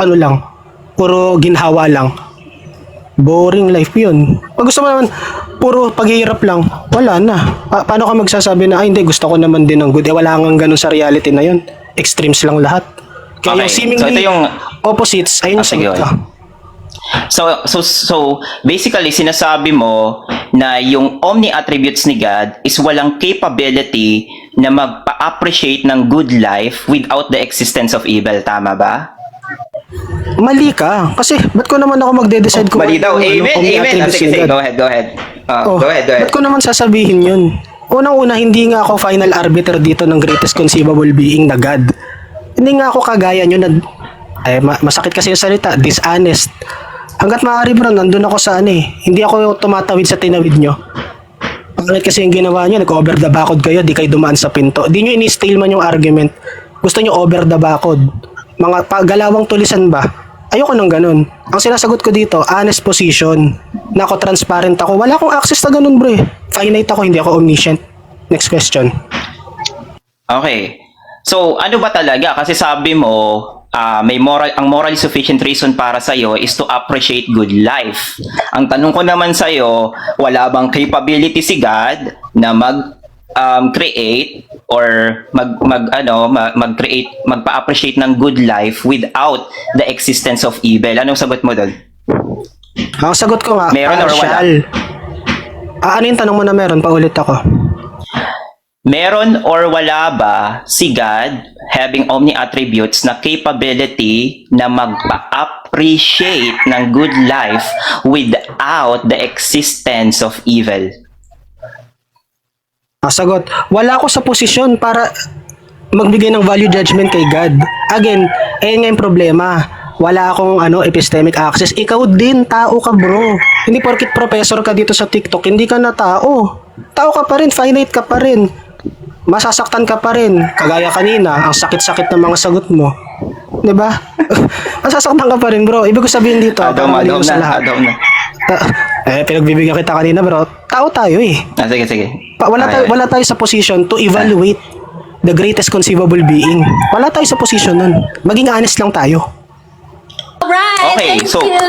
ginhawa lang. Boring life yun. Pag gusto mo naman, puro paghihirap lang, wala na. Paano ka magsasabi na, hindi, gusto ko naman din ng good. Wala nga ganun sa reality na yun. Extremes lang lahat. Kaya yung seemingly So, ito yung opposites, ayun yung sige, sagot ko. So basically sinasabi mo na yung omni attributes ni God is walang capability na magpa-appreciate ng good life without the existence of evil, tama ba? Mali ka. Kasi, ba't ko naman ako magde-decide kung Mali daw. Amen. attributes Sige, ni God? go ahead. Go ahead. Ba't ko naman sasabihin yun? Unang-una, hindi nga ako final arbiter dito ng greatest conceivable being na God. Hindi nga ako kagaya nyo na, masakit kasi yung salita, dishonest. Hanggat maaari bro, nandun ako sa hindi ako tumatawid sa tinawid nyo. Pangit kasi yung ginawa nyo, nag-over the backod kayo, di kayo dumaan sa pinto. Di nyo ini-steal man yung argument. Gusto nyo over the backod. Mga galawang tulisan ba? Ayoko nang ganun. Ang sinasagot ko dito, honest position. Na ako transparent ako. Wala akong access na ganun bro. Finite ako, hindi ako omniscient. Next question. Okay. So, ano ba talaga? Kasi sabi mo, ang morally sufficient reason para sa'yo is to appreciate good life. Ang tanong ko naman sa'yo, wala bang capability si God na create or mag-create, magpa-appreciate ng good life without the existence of evil? Anong sagot mo doon? Ang sagot ko nga, Meron or wala? Ano yung tanong mo na meron? Paulit ako. Meron or wala ba si God having omni attributes na capability na magpa-appreciate ng good life without the existence of evil? Sagot, wala ako sa posisyon para magbigay ng value judgment kay God. Again, ayun nga yung problema. Wala akong epistemic access. Ikaw din, tao ka bro. Hindi porkit professor ka dito sa TikTok, hindi ka na tao. Tao ka pa rin, finite ka pa rin. Masasaktan ka pa rin. Kagaya kanina, ang sakit-sakit ng mga sagot mo. 'Di ba? Masasaktan ka pa rin bro. Ibig ko sabihin dito, Adam na. pinagbibigyan kita kanina bro. Tao tayo eh. Sige. Wala tayo sa position to evaluate the greatest conceivable being. Wala tayo sa position nun. Maging honest lang tayo. Alright, Okay, thank so- you.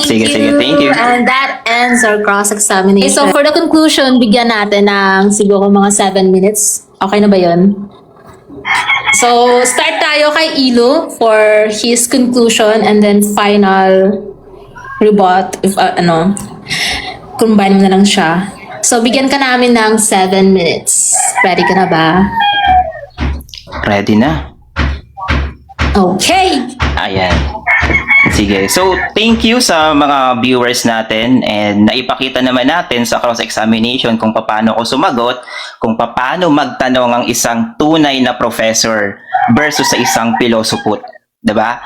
Sige, thank you. And that ends our cross-examination. So for the conclusion, bigyan natin ng siguro mga 7 minutes. Okay na ba yun? So start tayo kay Ilo for his conclusion and then final rebut. If combine mo na lang siya. So bigyan ka namin ng 7 minutes. Ready ka na ba? Ready na. Okay. Ayan. sige. So, thank you sa mga viewers natin and naipakita naman natin sa cross-examination kung paano ako sumagot, kung paano magtanong ang isang tunay na professor versus sa isang pilosoput. Diba?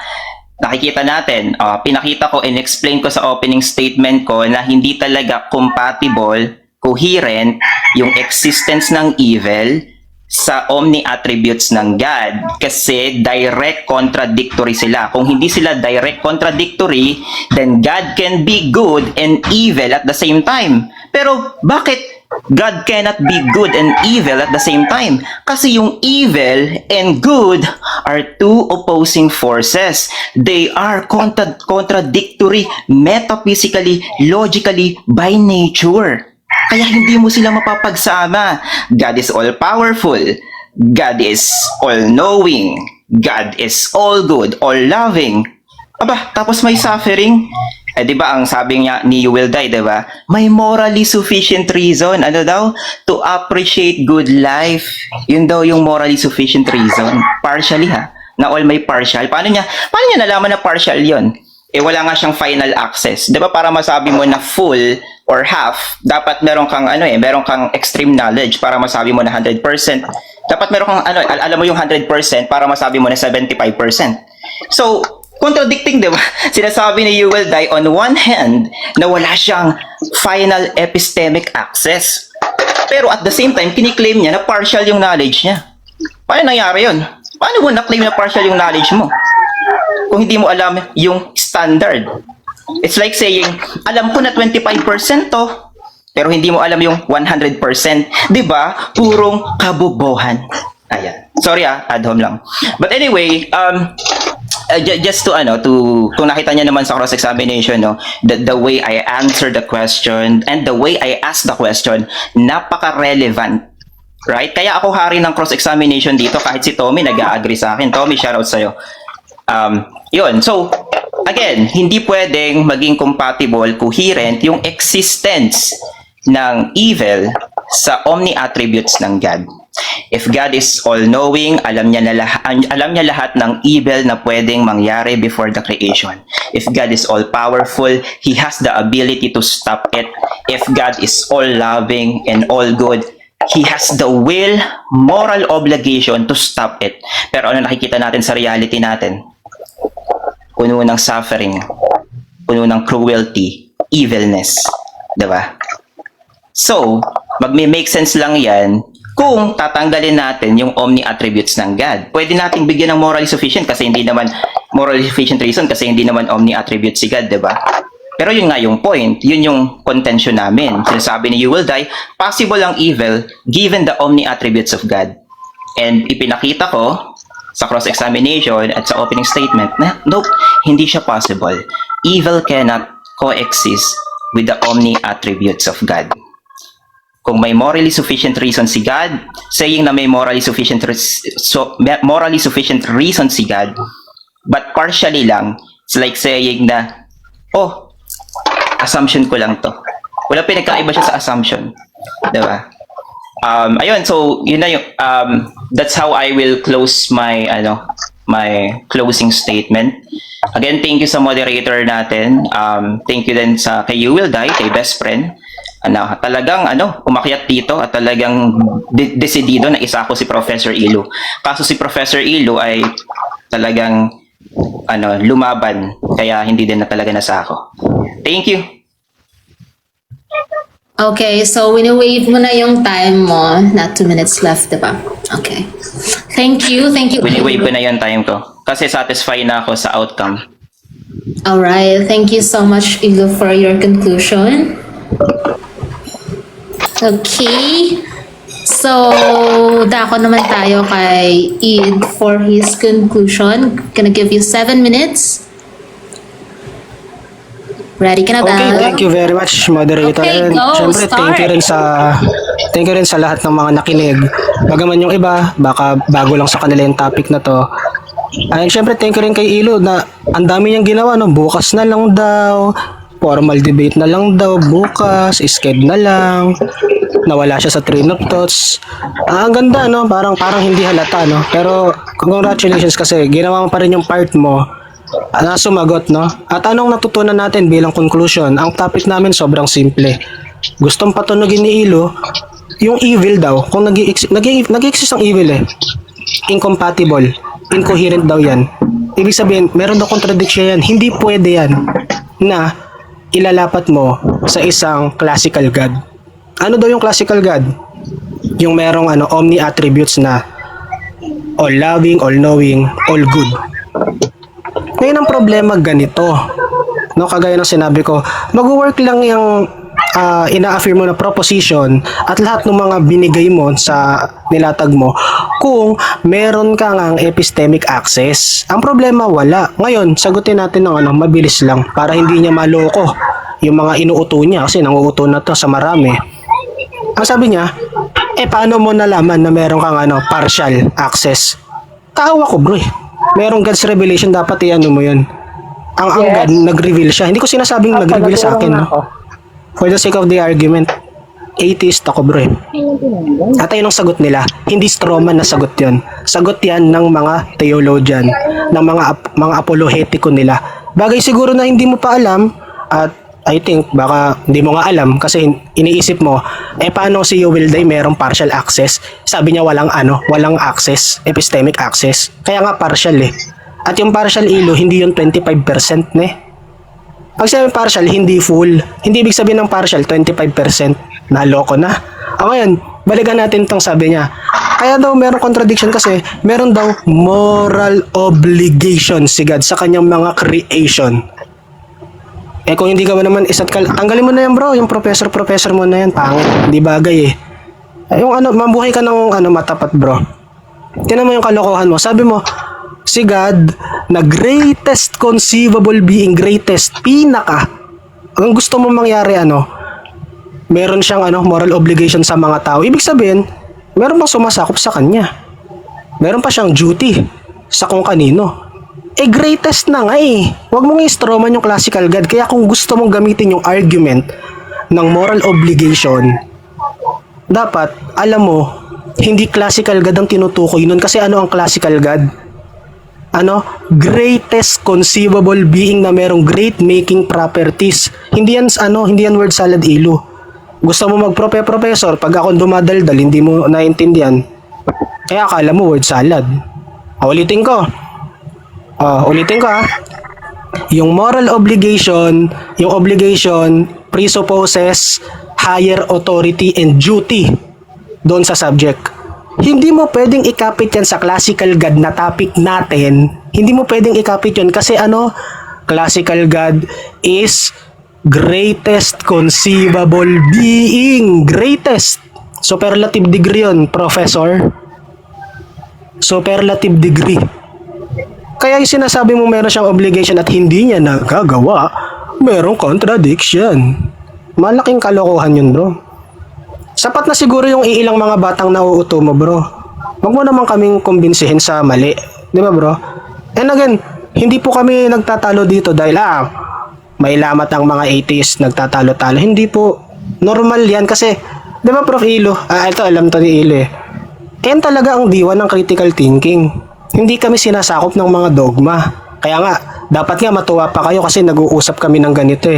Nakikita natin, pinakita ko and explain ko sa opening statement ko na hindi talaga compatible, coherent, yung existence ng evil sa omni-attributes ng God kasi direct contradictory sila. Kung hindi sila direct contradictory, then God can be good and evil at the same time. Pero bakit God cannot be good and evil at the same time? Kasi yung evil and good are two opposing forces. They are contradictory metaphysically, logically, by nature. Kaya hindi mo sila mapapagsama. God is all-powerful. God is all-knowing. God is all-good, all-loving. Aba, tapos may suffering. Di ba ang sabi niya ni You Will Die, di ba? May morally sufficient reason, ano daw? To appreciate good life. Yun daw yung morally sufficient reason. Partially ha. Na all may partial. Paano niya nalaman na partial yon? Wala nga siyang final access. Di ba para masabi mo na full or half, dapat meron kang meron kang extreme knowledge para masabi mo na 100%. Dapat meron kang alam mo yung 100% para masabi mo na 75%. So, contradicting, di ba? Sinasabi ni You Will Die on one hand na wala siyang final epistemic access. Pero at the same time, kiniklaim niya na partial yung knowledge niya. Paano nangyari yun? Paano mo na-claim na partial yung knowledge mo? Kung hindi mo alam yung standard. It's like saying, alam ko na 25% to, pero hindi mo alam yung 100%. Di ba? Purong kabobohan. Ayan. Sorry ad hom lang. But anyway, just to kung nakita niyo naman sa cross examination, no, the way I answer the question and the way I ask the question, napaka-relevant. Right? Kaya ako hari ng cross examination dito, kahit si Tommy nag-a-agree sa akin. Tommy, shoutout sa iyo. Yun. So, again, hindi pwedeng maging compatible, coherent yung existence ng evil sa omni-attributes ng God. If God is all-knowing, alam niya lahat ng evil na pwedeng mangyari before the creation. If God is all-powerful, He has the ability to stop it. If God is all-loving and all-good, He has the will, moral obligation to stop it. Pero ano nakikita natin sa reality natin? Puno ng suffering, puno ng cruelty, evilness. Diba? So, magme-make sense lang yan kung tatanggalin natin yung omni-attributes ng God. Pwede nating bigyan ng morally sufficient kasi hindi naman morally sufficient reason kasi hindi naman omni-attributes si God, diba? Pero yun nga yung point, yun yung contention namin. Sinasabi ni You Will Die, possible ang evil given the omni-attributes of God. And ipinakita ko sa cross-examination at sa opening statement na nope, hindi siya possible. Evil cannot coexist with the omni-attributes of God. Kung may morally sufficient reason si God, saying na may morally sufficient reason si God, but partially lang, it's like saying na, oh, assumption ko lang to. Wala pinagkaiba siya sa assumption. Diba? Ayun, so yun na yung that's how I will close my my closing statement. Again, thank you sa moderator natin. Thank you din sa kay You Will Die, kay best friend. Talagang umakyat dito at talagang desidido na isa ko si Professor Ilu. Kaso si Professor Ilu ay talagang lumaban kaya hindi din na talaga nasa ako. Thank you. Okay, so wini-wave mo na yung time mo. Not 2 minutes left, diba? Okay. Thank you. Wini-wave ko na yung time ko kasi satisfied na ako sa outcome. Alright, thank you so much, Ilu, for your conclusion. Okay. So, dako naman tayo kay Id for his conclusion. Gonna give you 7 minutes. Ready ka na ba? Okay, thank you very much, moderator. Okay, And go, syempre, thank you rin sa lahat ng mga nakinig. Bagaman yung iba, baka bago lang sa kanila yung topic na to. And syempre, thank you rin kay Ilo na ang dami niyang ginawa, no? Bukas na lang daw, formal debate na lang daw, bukas, sked na lang, nawala siya sa train of thoughts. Ang ganda, no? Parang hindi halata, no? Pero congratulations kasi ginawa mo pa rin yung part mo sumagot, no? At anong natutunan natin bilang conclusion? Ang topic namin sobrang simple. Gustong patunogin ni Ilo, yung evil daw, kung nag-exist ang evil incompatible, incoherent daw yan. Ibig sabihin, meron daw contradiction yan. Hindi pwede yan na ilalapat mo sa isang classical God. Ano daw yung classical God? Yung merong omni attributes na all loving, all knowing, all good. Ngayon ang problema ganito. No, kagaya ng sinabi ko, mag-work lang yung ina-affirm mo na proposition at lahat ng mga binigay mo sa nilatag mo kung meron ka ngang epistemic access. Ang problema wala. Ngayon, sagutin natin ng mabilis lang para hindi niya maloko yung mga inuuto niya kasi nanguuto na to sa marami. Ang sabi niya, paano mo nalaman na meron kang partial access? Tawa ko bro Merong God's revelation, dapat mo yun. Ang God, nag-reveal siya. Hindi ko sinasabing nag-reveal sa akin. No? For the sake of the argument, atheist ako bro At ayun ang sagot nila. Hindi strawman na sagot yun. Sagot yan ng mga theologian, ng mga apolohetiko nila. Bagay siguro na hindi mo pa alam at I think baka hindi mo nga alam kasi iniisip mo, paano si Will Day merong partial access? Sabi niya walang access, epistemic access. Kaya nga partial At yung partial ilo, hindi yung 25% Pag sabi partial, hindi full. Hindi ibig sabihin ng partial, 25%. Naloko na. Ngayon, balikan natin itong sabi niya. Kaya daw merong contradiction kasi meron daw moral obligation si God sa kanyang mga creation. Kung hindi ka ba naman tanggalin mo na yan bro, yung professor mo na yan, pangit, hindi bagay Yung mabuhay ka ng matapat bro. Tingnan mo yung kalokohan mo. Sabi mo, si God, na greatest conceivable being, pinaka. Ang gusto mo mangyari meron siyang moral obligation sa mga tao. Ibig sabihin, meron pang sumasakop sa kanya. Meron pa siyang duty sa kung kanino. Greatest na nga Huwag mong i-strawman yung classical God. Kaya kung gusto mong gamitin yung argument ng moral obligation, dapat, alam mo, hindi classical God ang tinutukoy nun. Kasi ang classical God? Greatest conceivable being na merong great making properties. Hindi yan word salad ilo. Gusto mo professor, pag ako dumadaldal, hindi mo naintindihan. Kaya akala mo word salad. Ulitin ko. Yung moral obligation, presupposes higher authority and duty doon sa subject. Hindi mo pwedeng ikapit yan sa classical God na topic natin. Hindi mo pwedeng ikapit yan kasi classical God is greatest conceivable being. Greatest. Superlative degree yun, professor. Superlative degree. Kaya yung sinasabi mo meron siyang obligation at hindi niya nagagawa, merong contradiction. Malaking kalokohan yun bro. Sapat na siguro yung iilang mga batang nauuto mo bro. Huwag mo naman kaming kumbinsihin sa mali. Di ba bro? And again, hindi po kami nagtatalo dito dahil may lamat ang mga atheists nagtatalo-talo. Hindi po. Normal yan kasi, di ba Prof. Ilo? Ito alam to ni Ilo Yan talaga ang diwa ng critical thinking. Hindi kami sinasakop ng mga dogma. Kaya nga, dapat nga matuwa pa kayo kasi nag-uusap kami ng ganito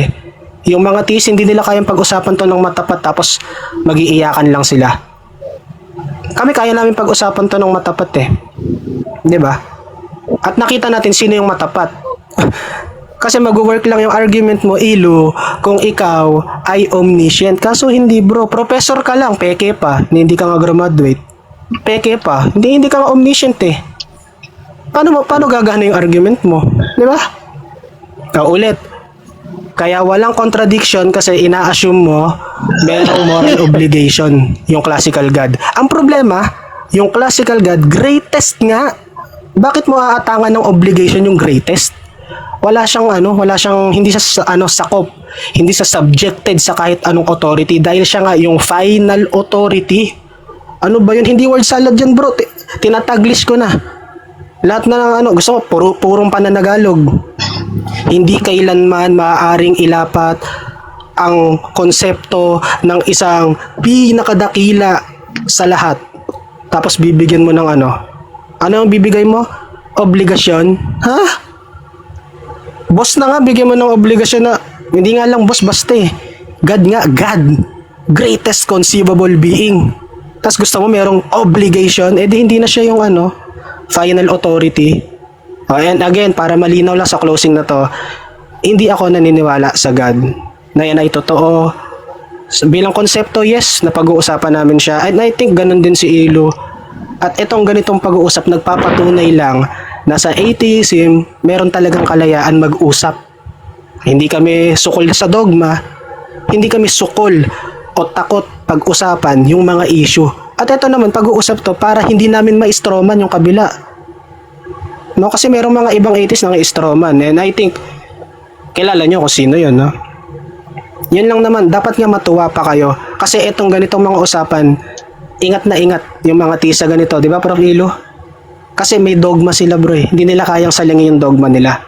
Yung mga tis, hindi nila kayang pag-usapan to ng matapat tapos mag-iiyakan lang sila. Kami kaya namin pag-usapan to ng matapat Diba? At nakita natin sino yung matapat. Kasi mag-work lang yung argument mo, Ilo, kung ikaw ay omniscient. Kaso hindi bro, professor ka lang, peke pa, hindi ka nga graduate. Peke pa, hindi ka nga omniscient Paano gagana yung argument mo? Di ba? Ulit. Kaya walang contradiction kasi ina-assume mo merong moral obligation yung classical God. Ang problema, yung classical God, greatest nga. Bakit mo aatangan ng obligation yung greatest? Wala siyang hindi siya sakop, hindi siya subjected sa kahit anong authority dahil siya nga yung final authority. Ano ba yun? Hindi word salad yan bro. Tinataglish ko na. Lahat na ng gusto mo, purong pananagalog. Hindi kailanman maaaring ilapat ang konsepto ng isang pinakadakila sa lahat. Tapos bibigyan mo ng Ano ang bibigay mo? Obligasyon? Ha? Boss na nga, bigyan mo ng obligasyon na, hindi nga lang boss, basta eh. God nga, God. Greatest conceivable being. Tapos gusto mo merong obligation, di hindi na siya yung final authority. And again, para malinaw lang sa closing na to, hindi ako naniniwala sa God na yan ay totoo. Bilang konsepto, yes, na pag-uusapan namin siya. And I think ganun din si Ilo. At itong ganitong pag-uusap, nagpapatunay lang na sa atheism, meron talagang kalayaan mag-usap. Hindi kami sukol sa dogma, hindi kami sukol o takot pag-usapan yung mga issue. At ito naman, pag-uusap to para hindi namin ma-strawman yung kabila. No, kasi merong mga ibang atheists na strawman. And I think, kilala nyo kung sino yun, no? Yun lang naman, dapat nga matuwa pa kayo. Kasi itong ganitong mga usapan, ingat na ingat yung mga tisa ganito. Di ba, Prof. Ilo? Kasi may dogma sila, bro eh. Hindi nila kayang salingin yung dogma nila.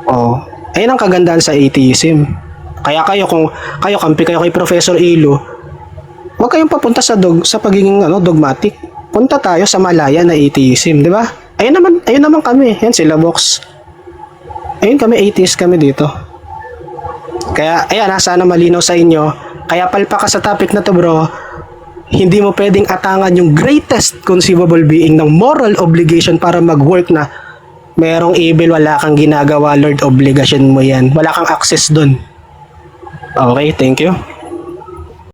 Oh, ayun ang kagandahan sa atheism. Kaya kayo, kung kayo kampi kayo kay Professor Ilo, huwag kayong papunta sa pagiging dogmatic. Punta tayo sa malaya na atheism, di ba? Ayun naman kami. Yan sila, Box. Ayun kami, atheist kami dito. Kaya, ayan, sana malinaw sa inyo. Kaya palpa ka sa topic na to, bro. Hindi mo pwedeng atangan yung greatest conceivable being ng moral obligation para mag-work na merong evil, wala kang ginagawa, Lord, obligation mo yan. Wala kang access dun. Okay, thank you.